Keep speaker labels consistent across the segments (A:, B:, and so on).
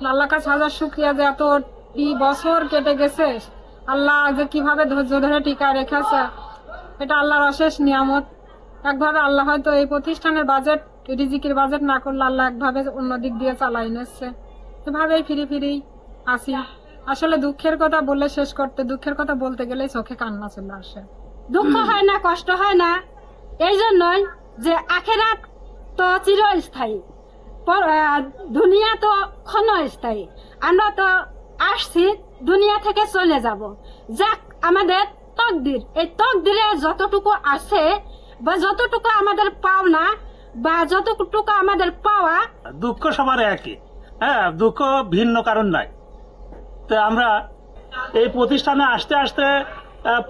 A: আল্লাহ কাছে হাজার শুক্রিয়া যে এত বছর কেটে গেছে, আল্লাহ যে কিভাবে ধৈর্য ধরে টিকা রেখেছে, এটা আল্লাহর অশেষ নিয়ামত। একভাবে আল্লাহ হয়তো এই প্রতিষ্ঠানের বাজেট, রিজিকের বাজেট না করলে আল্লাহ একভাবে অন্য দিক দিয়ে চালাই নিচ্ছে। এভাবেই ফিরি ফিরি আসি। আসলে দুঃখের কথা বলে শেষ করতে, দুঃখের কথা বলতে গেলেই চোখে কান্না চলে আসে।
B: দুঃখ হয় না, কষ্ট হয় না, এই জন্যই যে আখেরাত তো চিরস্থায়ী, দুনিয়া তো ক্ষণস্থায়ী। আমরা তো আসছি দুনিয়া থেকে চলে যাব, যাক আমাদের তকদির। এই তকদিরে যতটুকু আছে বা যতটুকু আমাদের পাওনা বা যতটুকু আমাদের পাওয়া,
C: দুঃখ সবার একই। হ্যাঁ, দুঃখ ভিন্ন কারণ নাই। তো আমরা এই প্রতিষ্ঠানে আসতে আসতে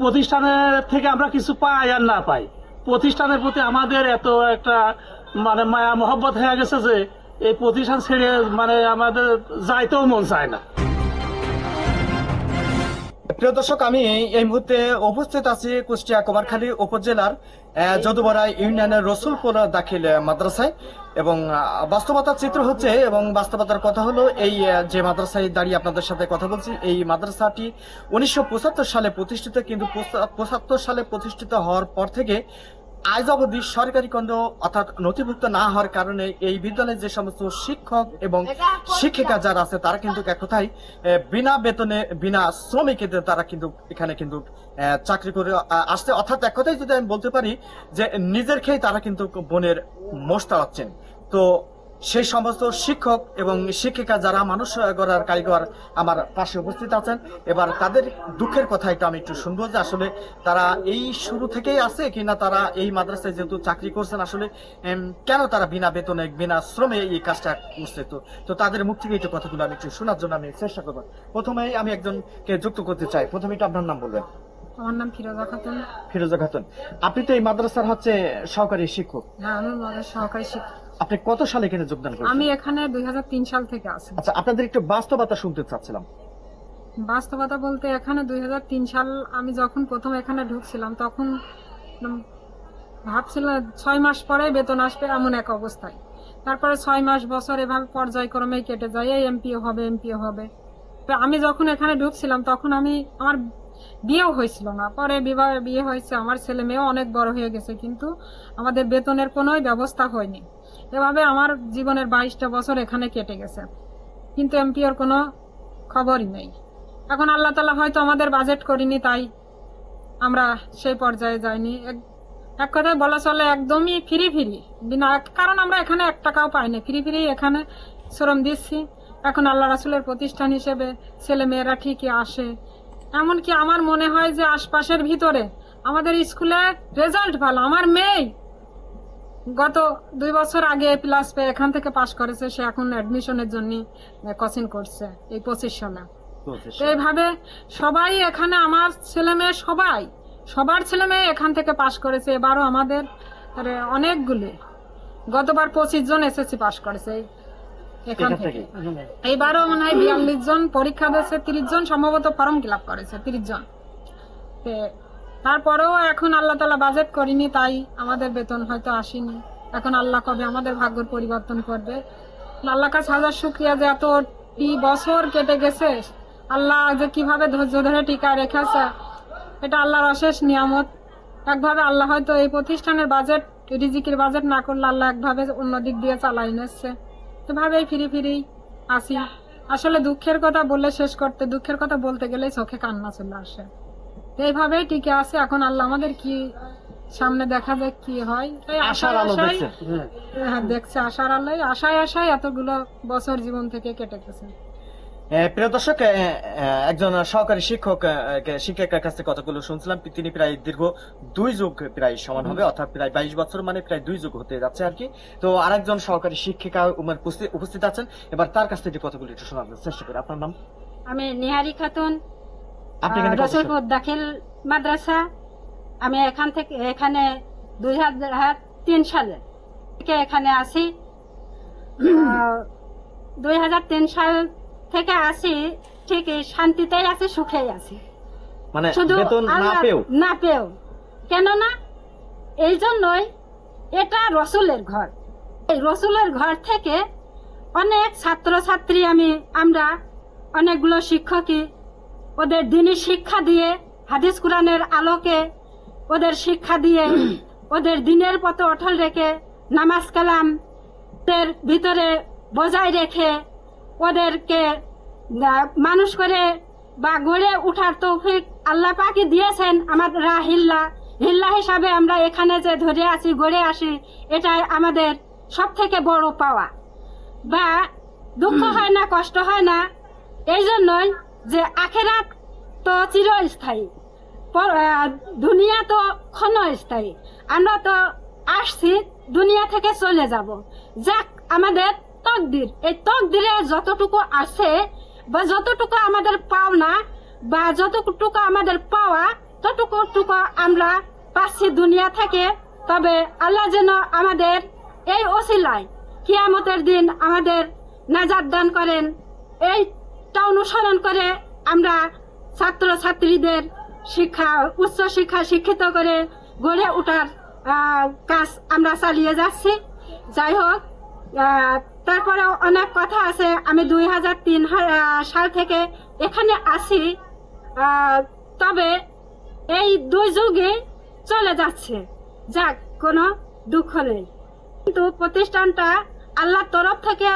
C: প্রতিষ্ঠানের থেকে আমরা কিছু পাই আর না পাই, প্রতিষ্ঠানের প্রতি আমাদের এত একটা মানে মায়া মহব্বত হয়ে গেছে যে এই প্রতিষ্ঠান ছেড়ে মানে আমাদের যাইতেও মন চায় না।
D: প্রিয় দর্শক, আমি এই মুহূর্তে উপস্থিত আছি কুষ্টিয়া কুমারখালী উপজেলার যদুবরা ইউনিয়নের রসুলপুর দাখিল মাদ্রাসায়, এবং বাস্তবতার চিত্র হচ্ছে এবং বাস্তবতার কথা হলো এই যে মাদ্রাসায় দাঁড়িয়ে আপনাদের সাথে কথা বলছি, এই মাদ্রাসাটি 1975 সালে প্রতিষ্ঠিত, কিন্তু 75 সালে প্রতিষ্ঠিত হওয়ার পর থেকে আজ অবধি সরকারি খণ্ড অর্থাৎ নথিভুক্ত না হওয়ার কারণে এই বিদ্যালয়ে যে সমস্ত শিক্ষক এবং শিক্ষিকা যারা আছে তারা কিন্তু এক কথায় বিনা বেতনে বিনা শ্রমিকে তারা কিন্তু এখানে কিন্তু চাকরি করে আসছে। অর্থাৎ এক কথায় যদি আমি বলতে পারি যে নিজের খেয়ে তারা কিন্তু বোনের মোষ তাড়াচ্ছেন। তো সেই সমস্ত শিক্ষক এবং শিক্ষিকা যারা মানুষ গড়ার কারিগর আমার পাশে উপস্থিত আছেন, এবার তাদের দুঃখের কথা একটু আমি একটু শুনবো যে আসলে তারা এই শুরু থেকেই আছে কিনা, তারা এই মাদ্রাসায় যেহেতু চাকরি করছেন আসলে কেন তারা বিনা বেতনে বিনা শ্রমে এই কাজটা করছে। তো তাদের মুখ থেকে একটু কথাগুলো আমি একটু শোনার জন্য আমি চেষ্টা করবো। প্রথমেই আমি একজনকে যুক্ত করতে চাই। প্রথমে একটু আপনার নাম বলবেন।
A: আমার নাম ফিরোজা খাতুন।
D: ফিরোজা খাতুন, আপনি তো এই মাদ্রাসার হচ্ছে সহকারী শিক্ষক।
A: হ্যাঁ, আমি সহকারী শিক্ষক।
D: আপনি কত সালে এখানে যোগদান করেছেন?
A: আমি এখানে 2003 সাল থেকে আছি।
D: আচ্ছা, আপনাদের একটু বাস্তবতা শুনতে চাচ্ছিলাম।
A: বাস্তবতা বলতে এখানে 2003 সাল আমি যখন প্রথম এখানে ঢুকছিলাম তখন ভাবছিলাম 6 মাস পরে বেতন আসবে এমন এক অবস্থায়। তারপরে 6 মাস বছর এভাবে পর্যায়ক্রমে কেটে যায়, এই এমপিও হবে। তো আমি যখন এখানে ঢুকছিলাম তখন আমার বিয়েও হয়েছিল না, পরে বিয়ে হয়েছে, আমার ছেলে মেয়েও অনেক বড় হয়ে গেছে, কিন্তু আমাদের বেতনের কোনো ব্যবস্থা হয়নি। এভাবে আমার জীবনের 22টা বছর এখানে কেটে গেছে, কিন্তু এমপিওর কোনো খবরই নেই। এখন আল্লাহ তাআলা হয়তো আমাদের বাজেট করিনি, তাই আমরা সেই পর্যায়ে যাইনি। এক কথায় বলা চলে একদমই ফিরি বিনা, কারণ আমরা এখানে 1 টাকাও পাইনি, ফিরি এখানে শ্রম দিচ্ছি। এখন আল্লাহ রাসূলের প্রতিষ্ঠান হিসেবে ছেলে মেয়েরা ঠিকই আসে। এমনকি আমার মনে হয় যে আশপাশের ভিতরে আমাদের স্কুলে রেজাল্ট ভালো। আমার মেয়ে গত 2 বছর আগে প্লাস পেয়ে এখান থেকে পাশ করেছে, সে এখন অ্যাডমিশনের জন্য কোচিং করছে এই 25 সালে। এইভাবে সবাই এখানে আমার ছেলে মেয়ে সবার ছেলে মেয়ে এখান থেকে পাশ করেছে। এবারও আমাদের অনেকগুলি, গতবার 25 জন এসএসসি পাশ করেছে এখান থেকে। এইবারও মনে হয় 42 জন পরীক্ষা দিয়েছে, 30 জন সম্ভবত ফর্ম ফিল আপ করেছে, 30 জন। তারপরেও এখন আল্লাহ তাআলা বাজেট করিনি, তাই আমাদের বেতন হয়তো আসেনি। এখন আল্লাহ কবে আমাদের ভাগ্যের পরিবর্তন করবে। আল্লাহ কাছে হাজার শুক্রিয়া যে এত বছর কেটে গেছে, আল্লাহ যে কিভাবে ধৈর্য ধরে টিকা রেখেছে, এটা আল্লাহর অশেষ নিয়ামত। একভাবে আল্লাহ হয়তো এই প্রতিষ্ঠানের বাজেট, রিজিকের বাজেট না করলে আল্লাহ একভাবে অন্য দিক দিয়ে চালাই নিচ্ছে। এভাবেই ফিরি ফিরি আসি। আসলে দুঃখের কথা বলে শেষ করতে, দুঃখের কথা বলতে গেলেই চোখে কান্না চলে আসে। এইভাবেই টিকে আছে। এখন আল্লাহ আমাদের কি সামনে দেখা যাক কি হয়, এই আশায় দেখছে, আশার আলোয় আশায় এতগুলো বছর জীবন থেকে কেটে গেছে।
D: প্রিয় দর্শক, একজন সহকারী শিক্ষকের কাছ থেকে কথাগুলো শুনছিলাম। তিনি প্রায় দীর্ঘ 2 যুগ প্রায় সমান হবে, অর্থাৎ প্রায় 22 বছর, মানে প্রায় 2 যুগ হতে যাচ্ছে আর কি। তো আরেকজন সহকারী শিক্ষিকা উপস্থিত আছেন, এবার তার কাছ থেকে কথাগুলো একটু শোনার চেষ্টা করি। আপনার নাম?
B: আমি নিহারি খাতুন,
D: আপনি
B: রসুলপুর দাখিল মাদ্রাসা। আমি এখানে 2003 সালে থেকে এখানে আসি। 2003 সাল থেকে আসি, ঠিক শান্তিতেই আছি, সুখেই আছি,
D: মানে
B: শুধু
D: বেতন না পেও।
B: কেননা এই জন্যই এটা রসুলের ঘর। এই রসুলের ঘর থেকে অনেক ছাত্রছাত্রী আমরা অনেকগুলো শিক্ষকই ওদের দিনের শিক্ষা দিয়ে হাদিস কোরআনের আলোকে ওদের শিক্ষা দিয়ে ওদের দিনের পথে অটল রেখে নামাজ কালাম এর ভিতরে বজায় রেখে ওদেরকে মানুষ করে বা গড়ে উঠার তৌফিক আল্লাহ পাকই দিয়েছেন। আমরা হিল্লা হিসাবে আমরা এখানে যে ধরে আছি গড়ে আসি, এটাই আমাদের সব থেকে বড় পাওয়া। বা দুঃখ হয় না, কষ্ট হয় না এই জন্যই যে আখেরাত তো চিরস্থায়ী, দুনিয়া তো ক্ষণস্থায়ী। আমরা তো আসছি দুনিয়া থেকে চলে যাব, যাক আমাদের তকদির। এই তকদিরে যতটুকু আছে বা যতটুকু আমাদের পাওনা বা যতটুকু আমাদের পাওয়া ততটুকু আমরা পাচ্ছি দুনিয়া থেকে। তবে আল্লাহ যেন আমাদের এই ওসিলায় কিয়ামতের দিন আমাদের নাজাত দান করেন। এইটা অনুসরণ করে আমরা ছাত্র ছাত্রীদের উচ্চ শিক্ষা শিক্ষিত করে গড়ে ওঠার কাজ আমরা চালিয়ে যাচ্ছি। যাই হোক, তারপরে অনেক কথা আছে। আমি 2003 সাল থেকে এখানে আছি, তবে এই দুই যুগে চলে যাচ্ছে, যাক কোনো দুঃখ নেই। কিন্তু প্রতিষ্ঠানটা আল্লাহর তরফ থেকে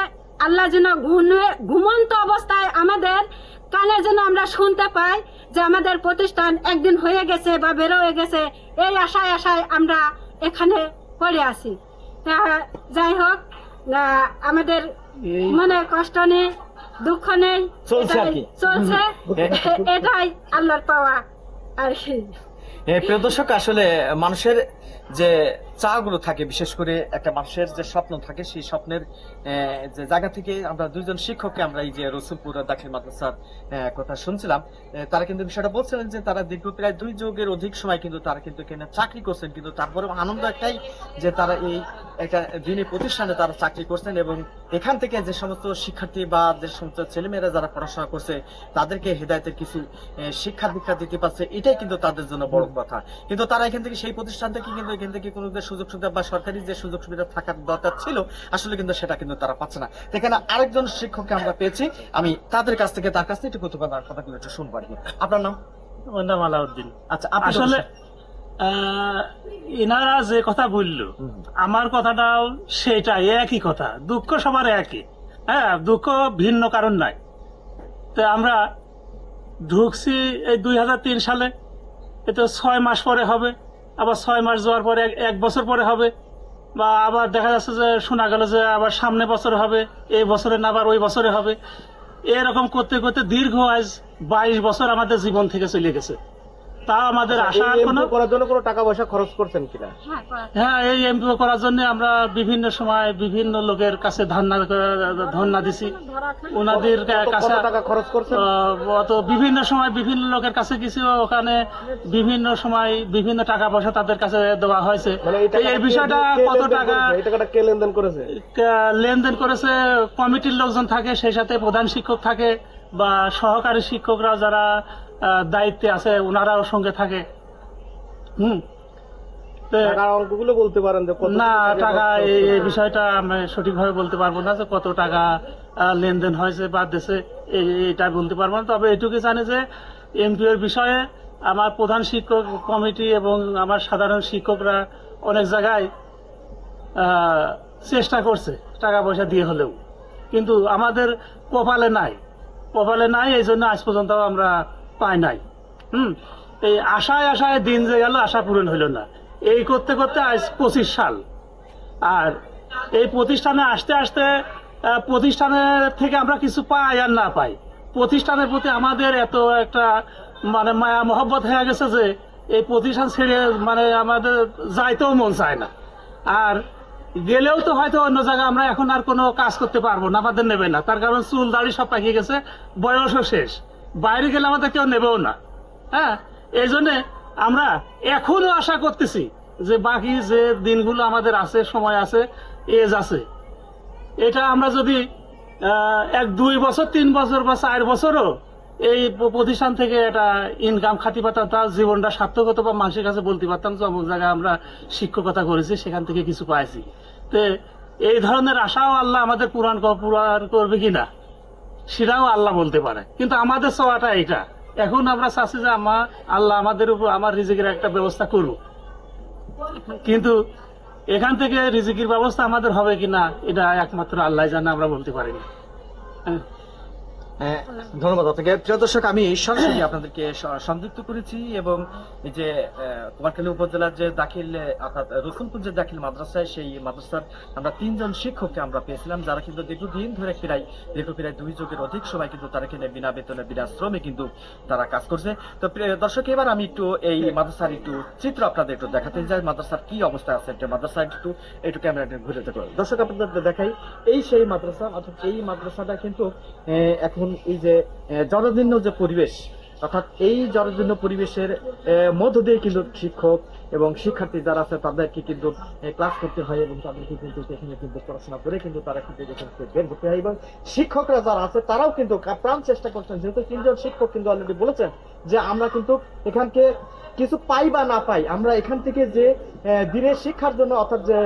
B: আল্লাহ যেন ঘুমন্ত অবস্থায় আমাদের কানে যেন আমরা শুনতে পাই যে আমাদের প্রতিষ্ঠান একদিন হয়ে গেছে বা বের হয়ে গেছে, এই আশায় আমরা এখানে পড়ে আছি। যাই হোক, আমাদের মনে কষ্ট নেই, দুঃখ নেই, চলছে এটাই আল্লাহর পাওয়া আর কি।
D: প্রিয় দর্শক, আসলে মানুষের যে চাওয়াগুলো থাকে, বিশেষ করে একটা মানুষের যে স্বপ্ন থাকে, সেই স্বপ্নের যে জায়গা থেকে আমরা দুইজন শিক্ষককে আমরা এই যে রসুলপুর দাখিল মাদ্রাসার কথা শুনছিলাম, তারা কিন্তু বিষয়টা বলছিলেন যে তারা দীর্ঘ প্রায় 2 যুগের অধিক সময় কিন্তু তারা কিন্তু এখানে চাকরি করছেন, কিন্তু তারপরে আনন্দ একটাই যে তারা এই একটা দিনী প্রতিষ্ঠানে তারা চাকরি করছেন এবং এখান থেকে যে সমস্ত শিক্ষার্থী বা যে সমস্ত ছেলেমেয়েরা যারা পড়াশোনা করছে তাদেরকে হেদায়েতের কিছু শিক্ষা দীক্ষা দিতে পারছে, এটাই কিন্তু তাদের জন্য বড় কথা। কিন্তু তারা এখান থেকে সেই প্রতিষ্ঠান থেকে কিন্তু এখান থেকে কোনো যে সুযোগ সুবিধা বা সরকারি যে সুযোগ সুবিধা থাকার দরকার ছিল আসলে কিন্তু সেটা কিন্তু তারা পাচ্ছে না। এখানে আরেকজন শিক্ষককে আমরা পেয়েছি, আমি তার কাছ থেকে একটু কথাগুলো একটু শুনবো আর কি। আপনার নাম?
C: আমার নাম আলাউদ্দিন।
D: আচ্ছা,
C: আসলে এনারা যে কথা বললো, আমার কথাটাও সেটাই, একই কথা। দুঃখ সবার একই, হ্যাঁ, দুঃখ ভিন্ন কারণ নাই। তো আমরা ঢুকছি এই 2003 সালে, এতো 6 মাস পরে হবে, আবার 6 মাস যাওয়ার পরে 1 বছর পরে হবে, বা আবার দেখা যাচ্ছে যে শোনা গেল যে আবার সামনে বছর হবে, এই বছরে না আবার ওই বছরে হবে। এরকম করতে করতে দীর্ঘ আজ 22 বছর আমাদের জীবন থেকে চলে গেছে। তা আমাদের আশা
E: করার জন্য কোনো টাকা পয়সা খরচ করছেন কিনা?
C: হ্যাঁ, এই এমপিও করার জন্য আমরা বিভিন্ন সময় বিভিন্ন লোকের কাছে ধর্ণা দিছি, ওনাদের কাছে
E: টাকা খরচ করছেন।
C: তো বিভিন্ন সময় বিভিন্ন লোকের কাছে কিছু, ওখানে বিভিন্ন সময় বিভিন্ন টাকা পয়সা তাদের কাছে দেওয়া হয়েছে। এই বিষয়টা কত টাকা,
E: এই টাকাটা কে লেনদেন করেছে?
C: লেনদেন করেছে কমিটির লোকজন থাকে, সেই সাথে প্রধান শিক্ষক থাকে বা সহকারী শিক্ষকরা যারা দায়িত্বে আছে ওনারাও সঙ্গে থাকে।
E: অঙ্কগুলো বলতে পারেন যে
C: না, টাকা এই বিষয়টা আমি সঠিকভাবে বলতে পারবো না যে কত টাকা লেনদেন হয়েছে বা দেশে, এটা বলতে পারবো না। তবে এটুকু জানি যে এমপিওর বিষয়ে আমার প্রধান শিক্ষক কমিটি এবং আমার সাধারণ শিক্ষকরা অনেক জায়গায় চেষ্টা করছে টাকা পয়সা দিয়ে হলেও, কিন্তু আমাদের কপালে নাই, এই জন্য আজ পর্যন্ত আমরা পাই নাই। এই আশায় দিন যে গেল, আশা পূরণ হইল না। এই করতে করতে আজ 25 সাল। আর এই প্রতিষ্ঠানে আসতে আসতে প্রতিষ্ঠানের থেকে আমরা কিছু পাই আর না পাই, প্রতিষ্ঠানের প্রতি আমাদের এত একটা মায়া মহব্বত হয়ে গেছে যে এই প্রতিষ্ঠান ছেড়ে আমাদের যাইতেও মন চায় না। আর গেলেও তো হয়তো অন্য জায়গায় আমরা এখন আর কোনো কাজ করতে পারবো না, আমাদের নেবে না। তার কারণ চুল দাড়ি সব পাকিয়ে গেছে, বয়সও শেষ, বাইরে গেলে আমাদের কেউ নেবেও না। হ্যাঁ, এই জন্যে আমরা এখনো আশা করতেছি যে বাকি যে দিনগুলো আমাদের আছে, সময় আছে, এজ আছে, এটা আমরা যদি 1-2 বছর 3 বছর বা 4 বছরও এই প্রতিষ্ঠান থেকে একটা ইনকাম খাতি পাতাম, তার জীবনটা সার্থক হতো বা মানুষের কাছে বলতে পারতাম যে অমুক জায়গায় আমরা শিক্ষকতা করেছি, সেখান থেকে কিছু পাইছি। তো এই ধরনের আশাও আল্লাহ আমাদের পূরণ করবে কিনা সেটাও আল্লাহ বলতে পারে, কিন্তু আমাদের চাওয়াটা এটা। এখন আমরা চাচ্ছি যে আল্লাহ আমাদের উপর আমার রিজিকের একটা ব্যবস্থা করুক, কিন্তু এখান থেকে রিজিকের ব্যবস্থা আমাদের হবে কিনা এটা একমাত্র আল্লাহ জানে, আমরা বলতে পারি না।
D: ধন্যবাদ আপনাকে। প্রিয় দর্শক, আমি সরাসরি আপনাদেরকে সংযুক্ত করেছি এবং এই যে কুমারখালী উপজেলার যে দাখিল অর্থাৎ রসুলপুর যে দাখিল মাদ্রাসায়, সেই মাদ্রাসার আমরা 3 জন শিক্ষককে আমরা পেয়েছিলাম, যারা কিন্তু দীর্ঘদিন ধরে প্রায় 2 যুগের অধিক সময় কিন্তু তারা এখানে বিনা বেতনে বিনা শ্রমে কিন্তু তারা কাজ করছে। তো প্রিয় দর্শক, এবার আমি একটু এই মাদ্রাসার একটু চিত্র আপনাদের একটু দেখাতে চাই, মাদ্রাসার কি অবস্থা আছে মাদ্রাসার একটু ক্যামেরাটা ঘুরে দেখো। দর্শক, আপনাদের দেখাই এই সেই মাদ্রাসা, অর্থাৎ এই মাদ্রাসাটা কিন্তু এখন এই যে জরাজীর্ণ যে পরিবেশ, অর্থাৎ এই জরাজীর্ণ পরিবেশের মধ্য দিয়ে কিন্তু শিক্ষক এবং শিক্ষার্থী যারা আছে তাদেরকে কিন্তু ক্লাস করতে হয় এবং তাদেরকে কিন্তু এখানে কিন্তু পড়াশোনা করে কিন্তু তারা কিন্তু এখান থেকে বের করতে হয়। এবং শিক্ষকরা যারা আছে তারাও কিন্তু প্রাণ চেষ্টা করছেন, যেহেতু 3 জন শিক্ষক কিন্তু অলরেডি বলেছেন যে আমরা কিন্তু এখানকে কিছু পাই বা না পাই, আমরা এখান থেকে যে দিনের শিক্ষার জন্য, অর্থাৎ যে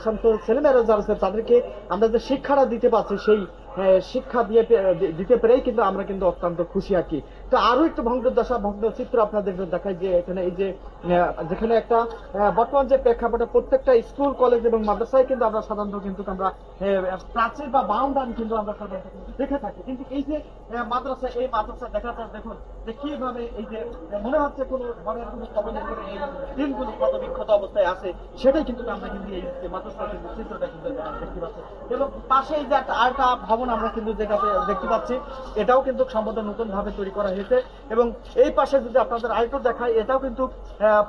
D: সমস্ত ছেলেমেয়েরা যারা আছে তাদেরকে আমরা যে শিক্ষাটা দিতে পারছি, সেই শিক্ষা দিতে পেরেই কিন্তু আমরা কিন্তু অত্যন্ত খুশি আর কি। তো আরো একটু ভগ্ন চিত্র আপনাদের দেখাই, যে এখানে এই যে যেখানে একটা বর্তমান যে প্রেক্ষাপটে প্রত্যেকটা স্কুল কলেজ এবং মাদ্রাসায় কিন্তু আমরা সাধারণত কিন্তু আমরা প্রাচীর বা বাউন্ডারি কিন্তু আমরা সাধারণত দেখে থাকি, কিন্তু এই যে মাদ্রাসা, এই মাদ্রাসা দেখাটা দেখুন যে কিভাবে এই যে মনে হচ্ছে কোনো ঘরের কোনো কবলে করে এই দিনগুলো কত বিক্ষত অবস্থায় আছে, সেটাই কিন্তু আমরা কিন্তু এই মাদ্রাসা কিন্তু চিত্রটা কিন্তু দেখতে পাচ্ছি। এবং পাশে এই যে আরেকটা ভবন আমরা কিন্তু যেটাতে দেখতে পাচ্ছি, এটাও কিন্তু সম্ভবত নতুন ভাবে তৈরি করা হয়েছে। এবং এই পাশে যদি আপনাদের আরেকটু দেখায়, এটাও কিন্তু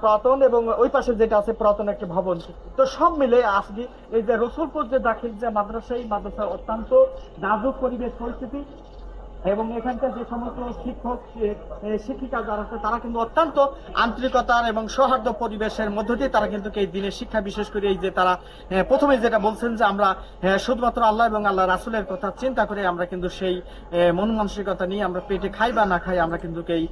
D: পুরাতন, এবং ওই পাশে যেটা আছে পুরাতন একটা ভবন। তো সব মিলে আসলে এই যে রসুলপুর যে দাখিল যে মাদ্রাসা, এই মাদ্রাসার অত্যন্ত নাজুক পরিবেশ পরিস্থিতি, এবং এখানকার যে সমস্ত শিক্ষক শিক্ষিকা যারা আছে তারা কিন্তু অত্যন্ত আন্তরিকতার এবং সৌহার্দ্য পরিবেশের মধ্য দিয়ে তারা কিন্তু এই দিনের শিক্ষা, বিশেষ করে এই যে তারা প্রথমে যেটা বলছেন যে আমরা শুধুমাত্র আল্লাহ এবং আল্লাহ রাসূলের কথা চিন্তা করে আমরা কিন্তু সেই মন মানসিকতা নিয়ে আমরা পেটে খাই বা না খাই, আমরা কিন্তু এই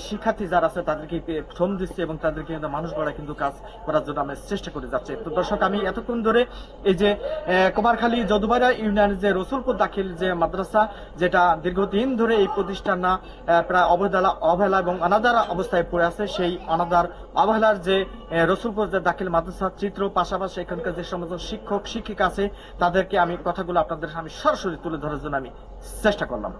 D: শিক্ষার্থী যারা আছে তাদেরকে শ্রম দিচ্ছি এবং তাদেরকে কিন্তু মানুষ গড়া কিন্তু কাজ করার জন্য আমরা চেষ্টা করে যাচ্ছি। তো দর্শক, আমি এতক্ষণ ধরে এই যে কুমারখালী যদুবাড়া ইউনিয়নের যে রসুলপুর দাখিল যে মাদ্রাসা, যেটা দীর্ঘদিন ধরে এই প্রতিষ্ঠান না প্রায় অবহেলা এবং অনাদার অবস্থায় পড়ে আছে, সেই অনাদার অবহেলার যে রসুলপুর যে দাখিল মাদ্রাসার চিত্র, পাশাপাশি এখানকার যে সমস্ত শিক্ষক শিক্ষিকা আছে তাদেরকে আমি কথাগুলো আপনাদের সামনে সরাসরি তুলে ধরার জন্য আমি চেষ্টা করলাম।